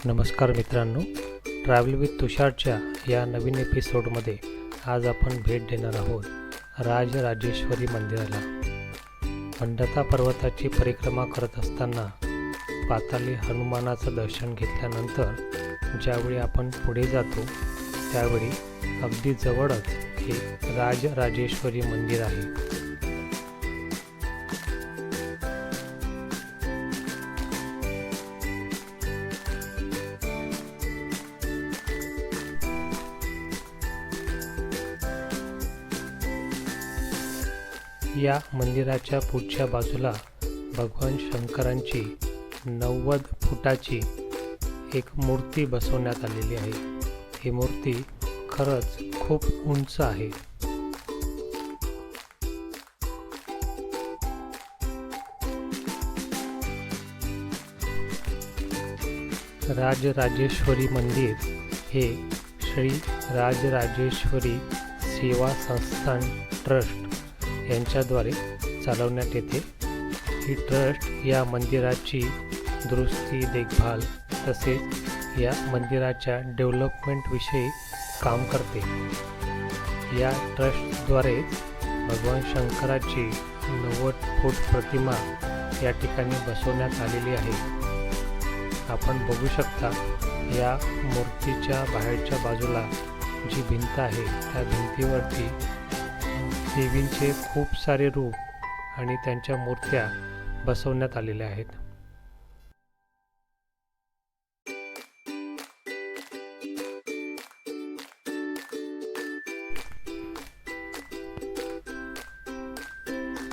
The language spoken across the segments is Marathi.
नमस्कार मित्रांनो, ट्रॅव्हल विथ तुषारच्या या नवीन एपिसोडमध्ये आज आपण भेट देणार आहोत राजराजेश्वरी मंदिराला। मंडता पर्वताची परिक्रमा करत असताना पाताली हनुमानाचं दर्शन घेतल्यानंतर ज्यावेळी आपण पुढे जातो त्यावेळी अगदी जवळच हे राजराजेश्वरी मंदिर आहे। या मंदिराच्या पुढच्या बाजूला भगवान शंकरांची 90 फुटाची एक मूर्ती बसवण्यात आलेली आहे। ही मूर्ती खरंच खूप उंच आहे। राजराजेश्वरी मंदिर हे श्री राजराजेश्वरी सेवा संस्थान ट्रस्ट यांच्याद्वारे चालवण्यात येते। ही ट्रस्ट या मंदिराची दुरुस्ती, देखभाल तसेच या मंदिराच्या डेव्हलपमेंटविषयी काम करते। या ट्रस्टद्वारे भगवान शंकराची 90 फूट प्रतिमा या ठिकाणी बसवण्यात आलेली आहे। आपण बघू शकता या मूर्तीच्या बाहेरच्या बाजूला जी भिंत आहे त्या भिंतीवरती देवींचे खूप सारे रूप आणि त्यांच्या मूर्त्या बसवण्यात आलेल्या आहेत।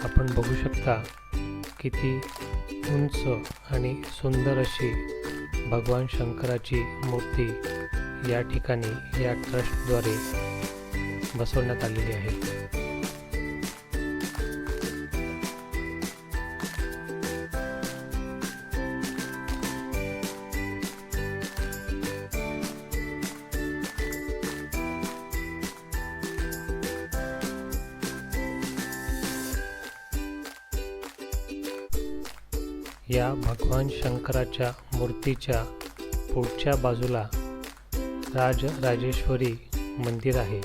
आपण बघू शकता किती उंच आणि सुंदर अशी भगवान शंकराची मूर्ती या ठिकाणी या ट्रस्टद्वारे बसवण्यात आलेली आहे। या भगवान शंकराच्या मूर्तीच्या पुढच्या बाजूला राजराजेश्वरी मंदिर आहे।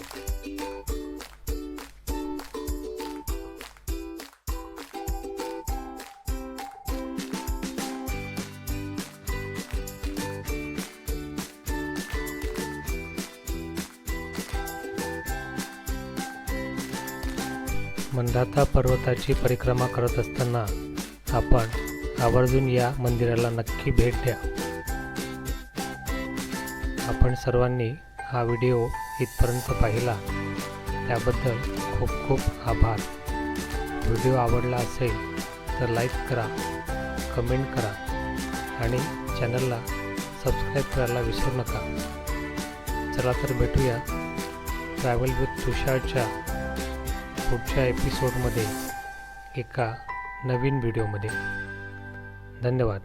मंडता पर्वताची परिक्रमा करत असताना आपण आवर्जून या मंदिराला नक्की भेट द्या। आपण सर्वांनी हा व्हिडिओ इथपर्यंत पाहिला त्याबद्दल खूप खूप आभार। व्हिडिओ आवडला असेल तर लाईक करा, कमेंट करा आणि चॅनलला सबस्क्राईब करायला विसरू नका। चला तर भेटूया ट्रॅव्हल विथ तुषारच्या पुढच्या एपिसोडमध्ये एका नवीन व्हिडिओमध्ये। धन्यवाद।